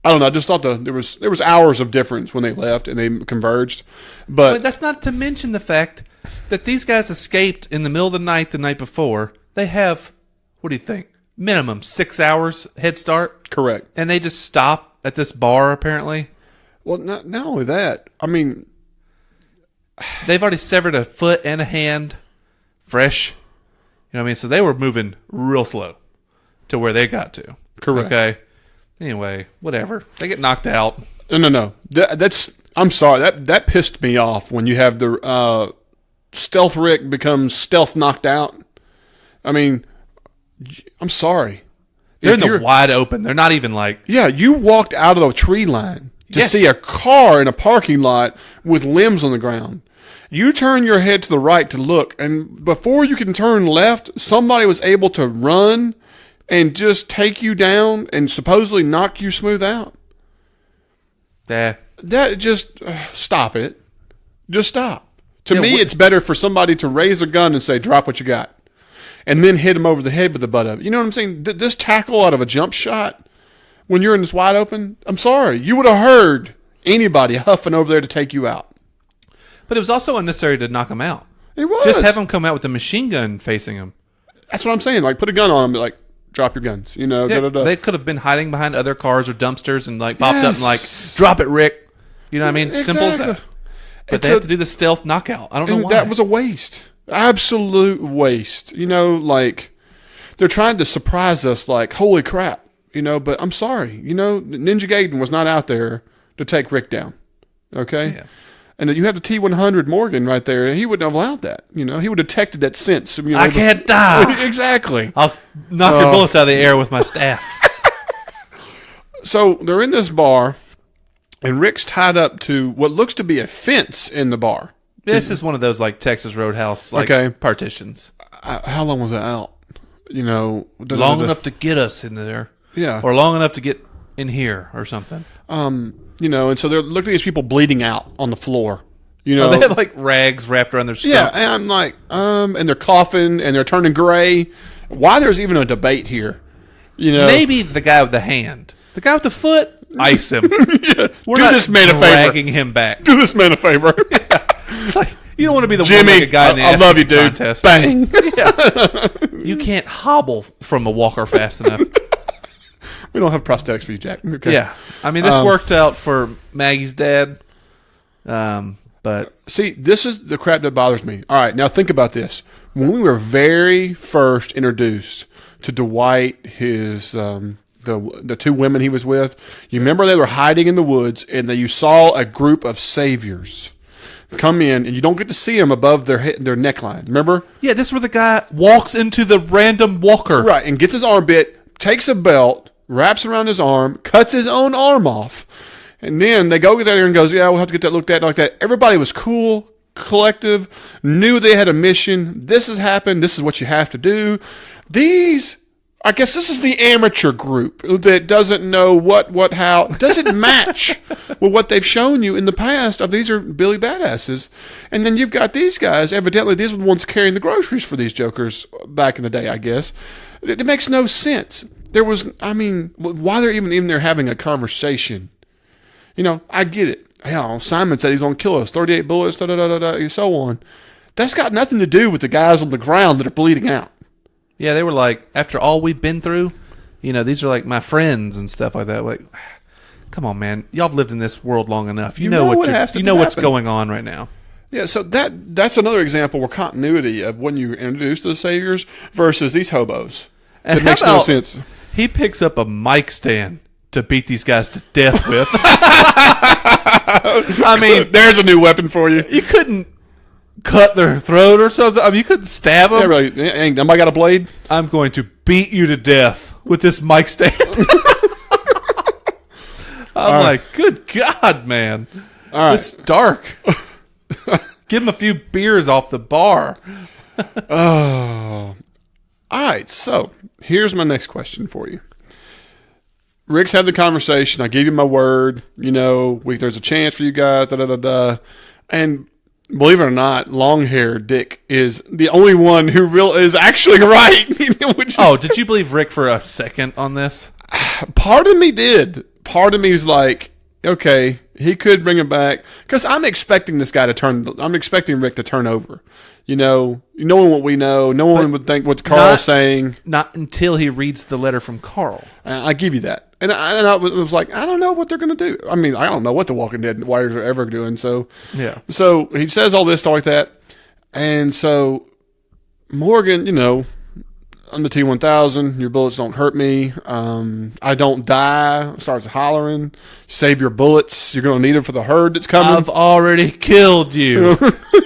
I don't know, I just thought there was hours of difference when they left and they converged. But that's not to mention the fact that these guys escaped in the middle of the night before. They have, what do you think, minimum 6 hours head start? Correct. And they just stop at this bar, apparently? Well, not only that. I mean, they've already severed a foot and a hand. Fresh. You know what I mean? So they were moving real slow to where they got to. Correct. Okay. Anyway, whatever. They get knocked out. No. That's. I'm sorry. That pissed me off when you have the stealth Rick becomes stealth knocked out. I mean, I'm sorry. They're in the wide open. They're not even like. Yeah, you walked out of the tree line to see a car in a parking lot with limbs on the ground. You turn your head to the right to look, and before you can turn left, somebody was able to run and just take you down and supposedly knock you smooth out. Yeah. That just stop it. Just stop. To me, it's better for somebody to raise a gun and say, drop what you got, and then hit him over the head with the butt of it. You know what I'm saying? This tackle out of a jump shot when you're in this wide open, I'm sorry. You would have heard anybody huffing over there to take you out. But it was also unnecessary to knock him out. It was. Just have him come out with a machine gun facing him. That's what I'm saying. Like, put a gun on him, like, drop your guns. They could have been hiding behind other cars or dumpsters and, like, popped up and, like, drop it, Rick. You know what I mean? Exactly. Simple as that. But they have to do the stealth knockout. I don't know why. That was a waste. Absolute waste. You know, like, they're trying to surprise us like, holy crap. You know, but I'm sorry. You know, Ninja Gaiden was not out there to take Rick down. Okay? Yeah. And you have the T-100 Morgan right there. He wouldn't have allowed that. You know, he would have detected that sense. You know, I can't die. Exactly. I'll knock your bullets out of the air with my staff. So they're in this bar, and Rick's tied up to what looks to be a fence in the bar. This is one of those like Texas Roadhouse partitions. How long was that out? You know, Long enough to get us in there. Yeah. Or long enough to get in here or something. You know, and so they're looking at these people bleeding out on the floor. You know, they have like rags wrapped around their stumps. Yeah, and I'm like, and they're coughing and they're turning gray. Why there's even a debate here? You know, maybe the guy with the hand, the guy with the foot, ice him. Yeah. We're Do not this man a favor. dragging him back. Do this man a favor. It's like you don't want to be the Jimmy, one-legged guy in the I love you, dude. contest. Bang. Yeah. You can't hobble from a walker fast enough. We don't have prosthetics for you, Jack. Okay. Yeah, I mean this worked out for Maggie's dad, but see, this is the crap that bothers me. All right, now think about this. When we were very first introduced to Dwight, his the two women he was with, you remember they were hiding in the woods, and you saw a group of saviors come in, and you don't get to see them above their neckline. Remember? yeah, this is where the guy walks into the random walker, Right, and gets his arm bit, takes a belt, wraps around his arm, cuts his own arm off, and then they go there and goes, yeah, we'll have to get that looked at like that. Everybody was cool, collective, knew they had a mission. This has happened. This is what you have to do. I guess this is the amateur group that doesn't know what, how. It doesn't match with what they've shown you in the past of these are Billy Badasses. And then you've got these guys. Evidently, these were the ones carrying the groceries for these jokers back in the day, I guess. It makes no sense. Why they're even in there having a conversation? You know, I get it. Hell, Simon said he's going to kill us. 38 bullets, and so on. That's got nothing to do with the guys on the ground that are bleeding out. Yeah, they were like, after all we've been through, you know, these are like my friends and stuff like that. Like, come on, man, y'all have lived in this world long enough. You know what's going on right now. Yeah, so that's another example where continuity of when you introduce the saviors versus these hobos. And it makes no sense. He picks up a mic stand to beat these guys to death with. I mean, there's a new weapon for you. You couldn't cut their throat or something. I mean, you couldn't stab them. Yeah, really. Ain't nobody got a blade? I'm going to beat you to death with this mic stand. I'm like, good God, man. All right. It's dark. Give him a few beers off the bar. Oh. All right, so here's my next question for you. Rick's had the conversation. I give you my word. You know, there's a chance for you guys. And believe it or not, long-haired Dick is the only one who is actually right. Did you believe Rick for a second on this? Part of me did. Part of me was like, okay, he could bring him back. Because I'm expecting this guy to turn. I'm expecting Rick to turn over. You know, knowing what we know, no one would think what Carl's saying. Not until he reads the letter from Carl. I give you that. And I was like, I don't know what they're going to do. I mean, I don't know what the Walking Dead Warriors are ever doing. So, yeah. So he says all this stuff like that. And so Morgan, you know, I'm the T-1000. Your bullets don't hurt me. I don't die. Starts hollering. Save your bullets. You're going to need them for the herd that's coming. I've already killed you.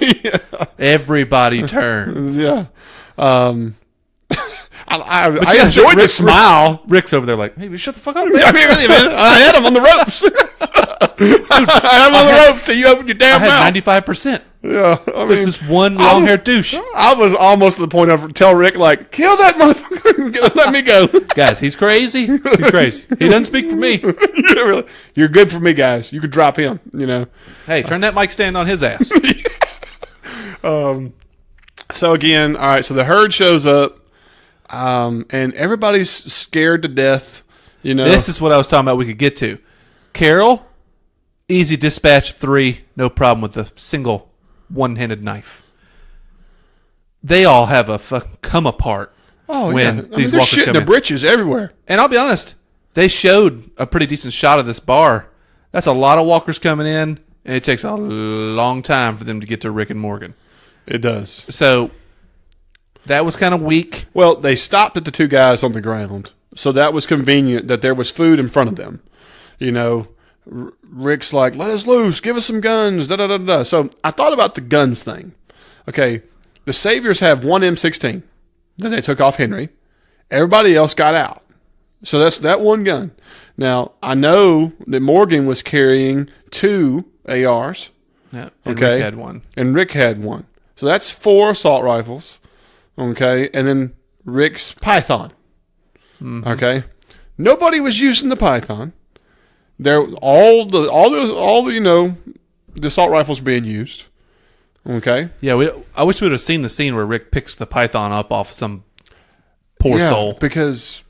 Yeah. Everybody turns. Yeah. I enjoyed the smile. Rick's over there like, hey, shut the fuck up, man. I mean, really, man. I had him on the ropes. I had him on the ropes, so you opened your damn mouth. I had 95%. Yeah. I mean, this is one long-haired douche. I was almost to the point of tell Rick, like, kill that motherfucker and let me go. Guys, he's crazy. He's crazy. He doesn't speak for me. You're good for me, guys. You could drop him, you know. Hey, turn that mic stand on his ass. So again, all right, so the herd shows up, and everybody's scared to death, you know. This is what I was talking about we could get to. Carol, easy dispatch of 3, no problem with a single one-handed knife. They all have a fucking come apart when these they're walkers shitting come their in. britches everywhere. And I'll be honest, they showed a pretty decent shot of this bar. That's a lot of walkers coming in, and it takes a long time for them to get to Rick and Morgan. It does. So that was kind of weak. Well, they stopped at the two guys on the ground, so that was convenient that there was food in front of them. You know, Rick's like, let us loose, give us some guns, da-da-da-da. So I thought about the guns thing. Okay, the Saviors have one M16 that they took off Henry. Everybody else got out. So that's that one gun. Now, I know that Morgan was carrying 2 ARs. Yeah, and Rick had one. And Rick had one. So that's 4 assault rifles. Okay, and then Rick's Python. Mm-hmm. Okay, nobody was using the Python. There, all the the assault rifles being used. Okay. Yeah, I wish we would have seen the scene where Rick picks the Python up off some poor soul. Because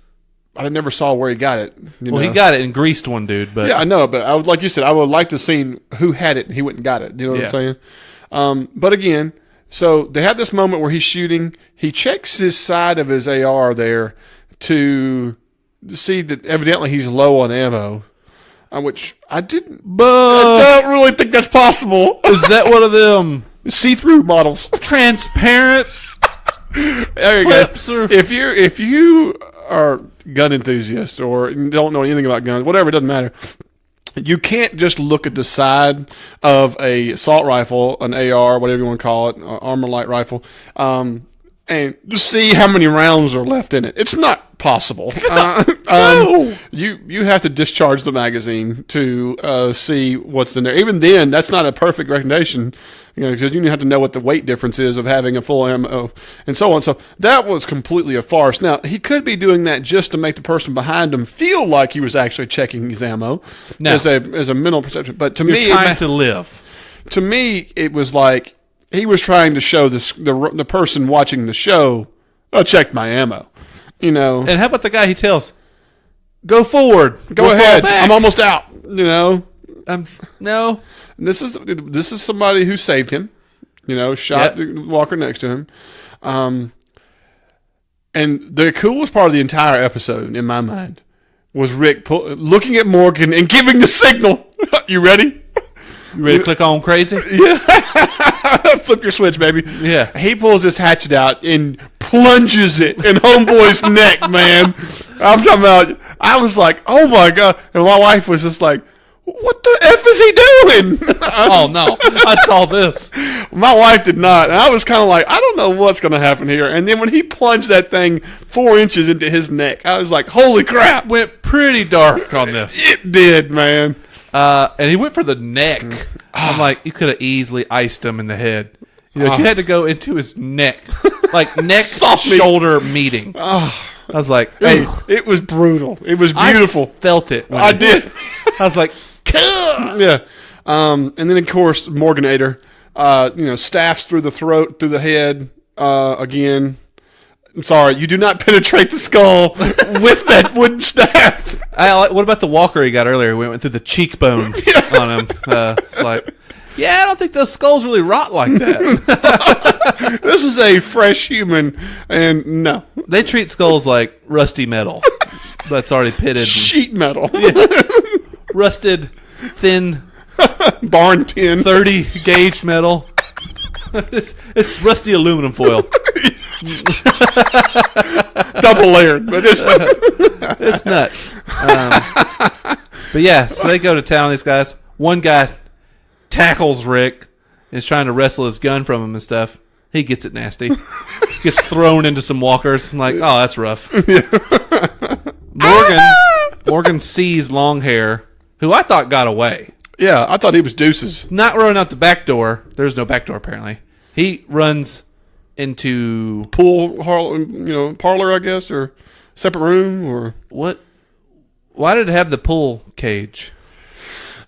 I never saw where he got it. He got it and greased one dude, but yeah, I know. But I would, like you said, I would like to see who had it and he went and got it. You know what I'm saying? But again. So they had this moment where he's shooting. He checks his side of his AR there to see that evidently he's low on ammo, which I didn't. I don't really think that's possible. Is that one of them see-through models? Transparent. There you go. If you are gun enthusiast or don't know anything about guns, whatever, it doesn't matter. You can't just look at the side of a assault rifle, an AR, whatever you want to call it, armor light rifle, and just see how many rounds are left in it. It's not possible. No. You have to discharge the magazine to see what's in there. Even then, that's not a perfect recommendation, because you have to know what the weight difference is of having a full ammo and so on. So that was completely a farce. Now, he could be doing that just to make the person behind him feel like he was actually checking his ammo as a mental perception. But to me, trying to live. To me, it was like he was trying to show the person watching the show, I checked my ammo. And how about the guy he tells, go forward, go ahead, I'm almost out. No. And this is somebody who saved him. Shot the walker next to him. And the coolest part of the entire episode, in my mind, was Rick looking at Morgan and giving the signal. You ready? You ready to click on crazy? Yeah. Flip your switch, baby. Yeah. He pulls his hatchet out and plunges it in homeboy's neck, man. I'm talking about, I was like, oh my God. And my wife was just like, what the F is he doing? Oh, no. I saw this. My wife did not. And I was kind of like, I don't know what's going to happen here. And then when he plunged that thing 4 inches into his neck, I was like, holy crap. Went pretty dark on this. It did, man. And he went for the neck. I'm like, you could have easily iced him in the head. You had to go into his neck. Like neck, shoulder meeting. I was like, hey, it was brutal. It was beautiful. I felt it. I did. I was like, yeah. And then, of course, Morganator, staffs through the throat, through the head again. I'm sorry, you do not penetrate the skull with that wooden staff. What about the walker he got earlier? We went through the cheekbone on him. It's like, I don't think those skulls really rot like that. This is a fresh human, and no. They treat skulls like rusty metal that's already pitted. Sheet metal. Rusted, thin, barn tin. 30 gauge metal. It's rusty aluminum foil. Double layered, but it's nuts. But yeah, so they go to town, these guys. One guy tackles Rick and is trying to wrestle his gun from him and stuff. He gets it nasty. Gets thrown into some walkers. I'm like, oh, that's rough. Morgan sees long hair, who I thought got away. Yeah, I thought he was deuces. Not running out the back door. There's no back door, apparently. He runs into parlor, I guess, or separate room, or what? Why did it have the pool cage?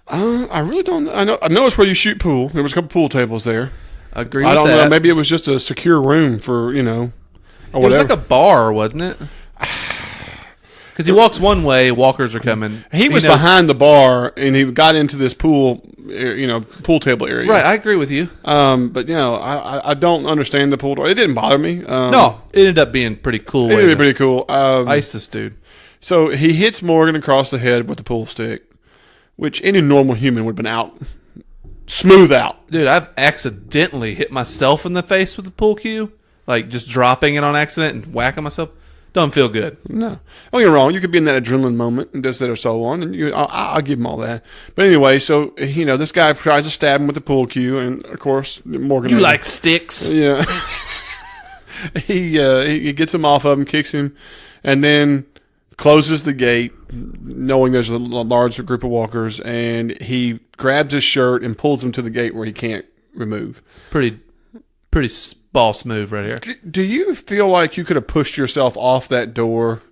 I really don't. I know it's where you shoot pool. There was a couple pool tables there. Agree. I don't know. Maybe it was just a secure room for or whatever. It was like a bar, wasn't it? Because he walks one way, walkers are coming. He was behind the bar, and he got into this pool table area. Right, I agree with you. But I don't understand the pool door. It didn't bother me. No, it ended up being pretty cool. It ended up pretty cool. Ice this dude. So he hits Morgan across the head with the pool stick. which any normal human would have been out, smooth out. Dude, I've accidentally hit myself in the face with the pool cue, like just dropping it on accident and whacking myself. Don't feel good. No. Don't get me wrong. You could be in that adrenaline moment and this, that, or so on, and I'll give him all that. But anyway, so, this guy tries to stab him with the pool cue, and, of course, Morgan... You like sticks? Yeah. He gets him off of him, kicks him, and then closes the gate, knowing there's a large group of walkers, and he grabs his shirt and pulls him to the gate where he can't remove. Pretty boss move right here. Do you feel like you could have pushed yourself off that door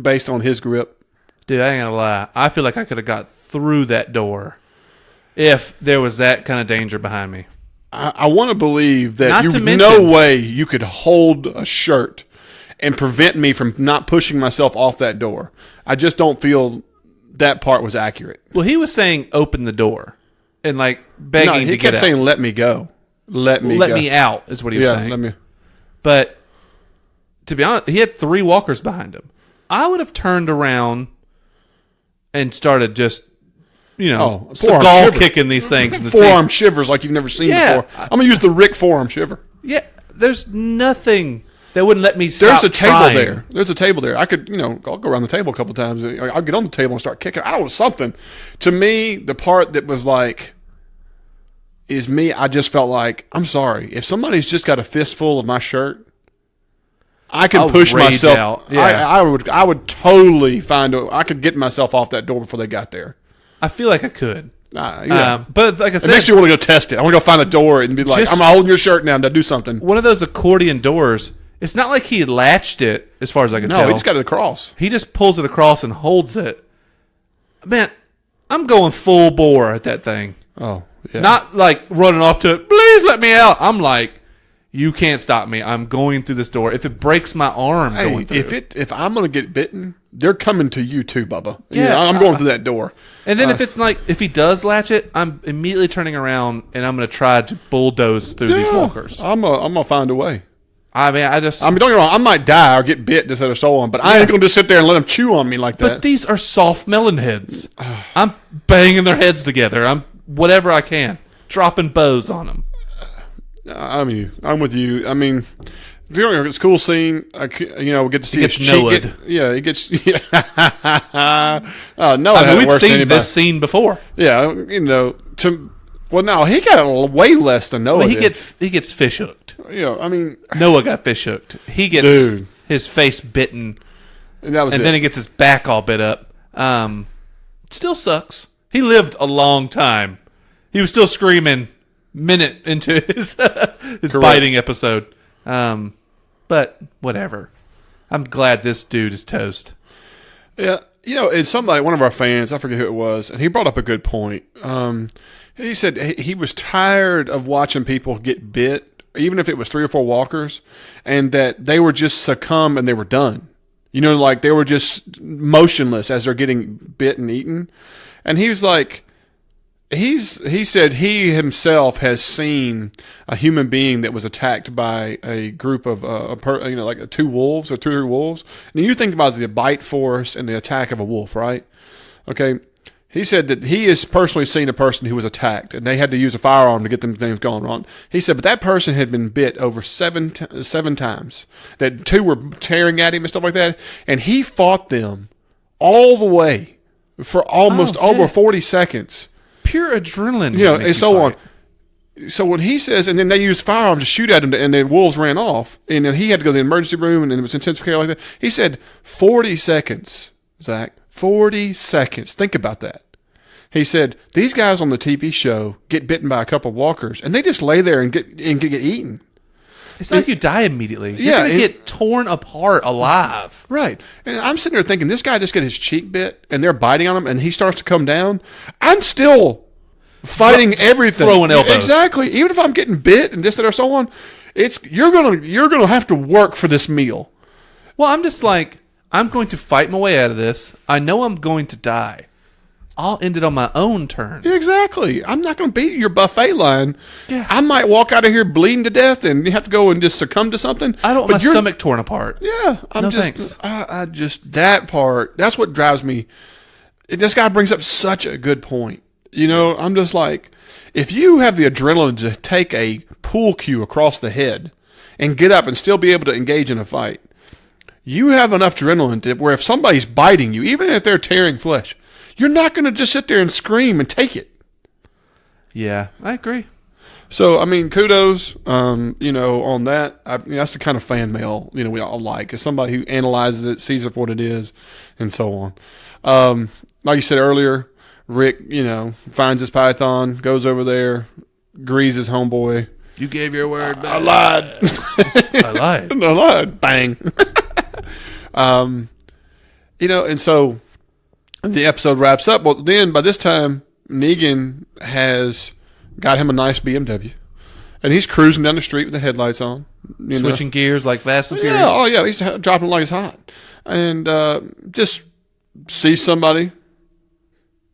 based on his grip? Dude, I ain't gonna lie. I feel like I could have got through that door if there was that kind of danger behind me. I want to believe that Not to mention, no way you could hold a shirt and prevent me from not pushing myself off that door. I just don't feel that part was accurate. Well, he was saying open the door and like begging to get out. He kept saying let me go. Let me out is what he was saying. Let me. But to be honest, he had 3 walkers behind him. I would have turned around and started just, skull kicking these things. In the forearm shivers like you've never seen before. I'm going to use the Rick forearm shiver. Yeah, there's nothing that wouldn't let me stop There's a table trying. there. There's a table there. I could, I'll go around the table a couple times. I'll get on the table and start kicking. I don't know, something. To me, the part that was like, is me, I just felt like, I'm sorry, if somebody's just got a fistful of my shirt, I can push myself out. Yeah. I would totally I could get myself off that door before they got there. I feel like I could. Yeah. But like I said, it makes me want to go test it. I want to go find a door and be like, I'm holding your shirt now to do something. One of those accordion doors, it's not like he latched it as far as I can tell. No, he just got it across. He just pulls it across and holds it. Man, I'm going full bore at that thing. Oh, yeah. Not like running off to it, please let me out. I'm like, you can't stop me. I'm going through this door. If it breaks my arm going through. If I'm going to get bitten, they're coming to you too, Bubba. Yeah, I'm going through that door. And then if he does latch it, I'm immediately turning around and I'm going to try to bulldoze through these walkers. I'm going to find a way. I mean, don't get me wrong. I might die or get bit, this, that, or so on, but I ain't going to just sit there and let them chew on me like that. But these are soft melon heads. I'm banging their heads together. I'm whatever I can, dropping bows on them. I'm with you. I mean, it's a cool scene. We get to see his cheek. He gets. Noah. We've seen this scene before. Yeah, no, he got way less than Noah. He gets fish hooked. Noah got fish hooked. He gets his face bitten, and then he gets his back all bit up. Still sucks. He lived a long time. He was still screaming minute into his biting episode. But whatever. I'm glad this dude is toast. Yeah, it's somebody, one of our fans, I forget who it was, and he brought up a good point. He said he was tired of watching people get bit, even if it was 3 or 4 walkers, and that they were just succumb and they were done. Like they were just motionless as they're getting bit and eaten. And he was like, he said he himself has seen a human being that was attacked by a group of like 2 wolves or 3 wolves. And you think about the bite force and the attack of a wolf, right? Okay. He said that he has personally seen a person who was attacked, and they had to use a firearm to get them things going wrong. He said, but that person had been bit over 7 times. That 2 were tearing at him and stuff like that, and he fought them all the way for almost over 40 seconds. Pure adrenaline. And so on. So when he says, and then they used firearms to shoot at him, and the wolves ran off, and then he had to go to the emergency room, and it was intensive care like that. He said 40 seconds, Zach. 40 seconds. Think about that. He said, these guys on the TV show get bitten by a couple of walkers, and they just lay there and get eaten. It's not like you die immediately. You're going to get torn apart alive. Right. And I'm sitting there thinking, this guy just got his cheek bit, and they're biting on him, and he starts to come down. I'm still fighting everything. Throwing elbows. Exactly. Even if I'm getting bit and this, that, or so on, you're gonna have to work for this meal. Well, I'm just like, I'm going to fight my way out of this. I know I'm going to die. I'll end it on my own terms. Exactly. I'm not going to beat your buffet line. Yeah. I might walk out of here bleeding to death, and you have to go and just succumb to something. I don't want my stomach torn apart. Yeah. No thanks. I just that part. That's what drives me. this guy brings up such a good point. You know, I'm just like, if you have the adrenaline to take a pool cue across the head and get up and still be able to engage in a fight, you have enough adrenaline to where if somebody's biting you, even if they're tearing flesh, you're not going to just sit there and scream and take it. Yeah, I agree. So, I mean, kudos, you know, on that. That's the kind of fan mail, you know, we all like. It's somebody who analyzes it, sees it for what it is, and so on. Like you said earlier, Rick, you know, finds his python, goes over there, agrees his homeboy. You gave your word back. I lied. I lied. I lied. Bang. You know, and so the episode wraps up. Well, then by this time, Negan has got him a nice BMW. And he's cruising down the street with the headlights on. Switching gears like Fast and Furious. Yeah, oh yeah, he's dropping it like it's hot. And just see somebody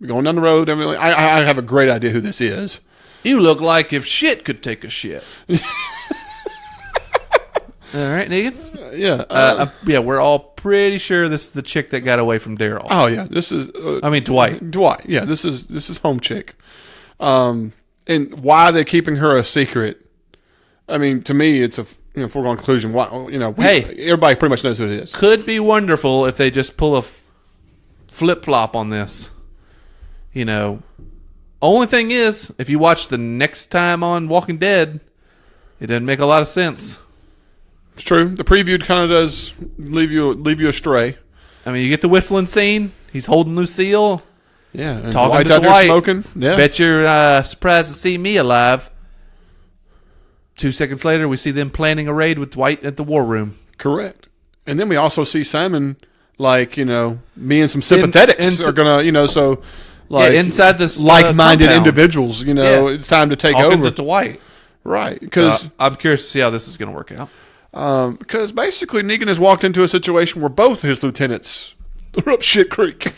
going down the road. Everything. I have a great idea who this is. You look like if shit could take a shit. All right, Negan. Yeah. Yeah, we're all pretty sure this is the chick that got away from Daryl. Oh yeah, this is. I mean Dwight. Dwight. Yeah, this is home chick. And why they're keeping her a secret? I mean, to me, it's a foregone conclusion. Why? Everybody pretty much knows who it is. Could be wonderful if they just pull a flip flop on this. You know, only thing is, if you watch the next time on Walking Dead, it doesn't make a lot of sense. It's true. The preview kind of does leave you astray. I mean, you get the whistling scene. He's holding Lucille. Yeah, and talking Dwight's to out there Dwight. smoking. Yeah. Bet you're surprised to see me alive. 2 seconds later, we see them planning a raid with Dwight at the war room. Correct. And then we also see Simon, like, you know, me and some sympathetics are going to, you know, so, like, inside this like-minded compound. Individuals, you know, it's time to take Talking over. to Dwight. Right. Because I'm curious to see how this is going to work out. Because basically Negan has walked into a situation where both his lieutenants are up shit creek.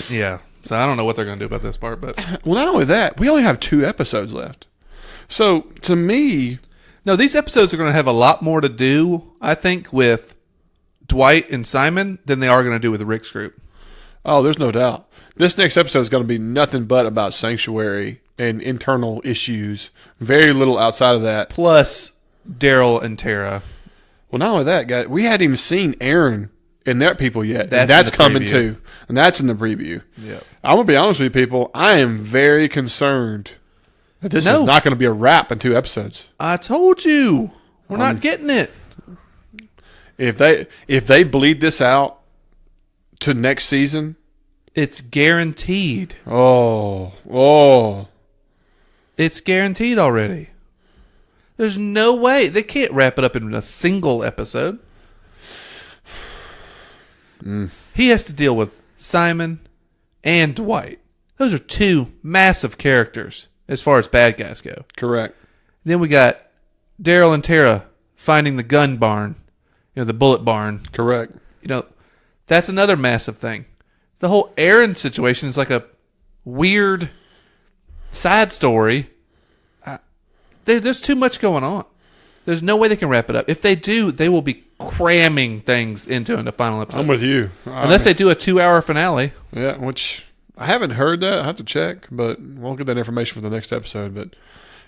Yeah. So I don't know what they're going to do about this part, but Well, not only that, we only have 2 episodes left. So, to me... No, these episodes are going to have a lot more to do, I think, with Dwight and Simon than they are going to do with Rick's group. Oh, there's no doubt. This next episode is going to be nothing but about Sanctuary and internal issues. Very little outside of that. Plus Daryl and Tara. Well, not only that, guys, we hadn't even seen Aaron and their people yet. That's coming preview. too. And that's in the preview. Yeah. I'm going to be honest with you, people. I am very concerned that this is not going to be a wrap in 2 episodes. I told you. We're not getting it. If they bleed this out to next season, It's guaranteed. oh. It's guaranteed already. There's no way. They can't wrap it up in a single episode. He has to deal with Simon and Dwight. Those are 2 massive characters as far as bad guys go. Correct. Then we got Daryl and Tara finding the gun barn, the bullet barn. Correct. That's another massive thing. The whole Aaron situation is like a weird side story. There's too much going on. There's no way they can wrap it up. If they do, they will be cramming things into the final episode. I'm with you. Unless they do a 2-hour finale. Yeah, which I haven't heard that. I have to check, but we'll get that information for the next episode. But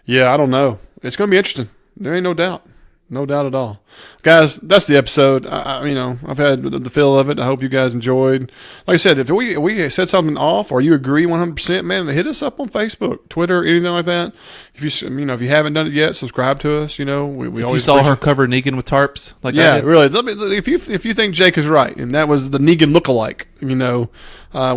yeah, I don't know. It's going to be interesting. There ain't no doubt. No doubt at all. Guys, that's the episode. I've had the feel of it. I hope you guys enjoyed. Like I said, if we said something off or you agree 100%, man, hit us up on Facebook, Twitter, anything like that. If you haven't done it yet, subscribe to us. We If always you saw her cover Negan with tarps, like I did. really. If you think Jake is right and that was the Negan lookalike,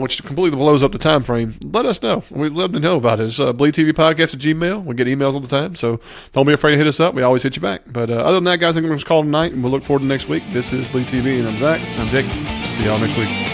which completely blows up the time frame, let us know. We'd love to know about it. It's BleedTV Podcast at Gmail. We get emails all the time, so don't be afraid to hit us up. We always hit you back. But other than that, guys, I think we're going to call it a night, and we'll look forward to next week. This is BleedTV, and I'm Zach. I'm Jake. See y'all next week.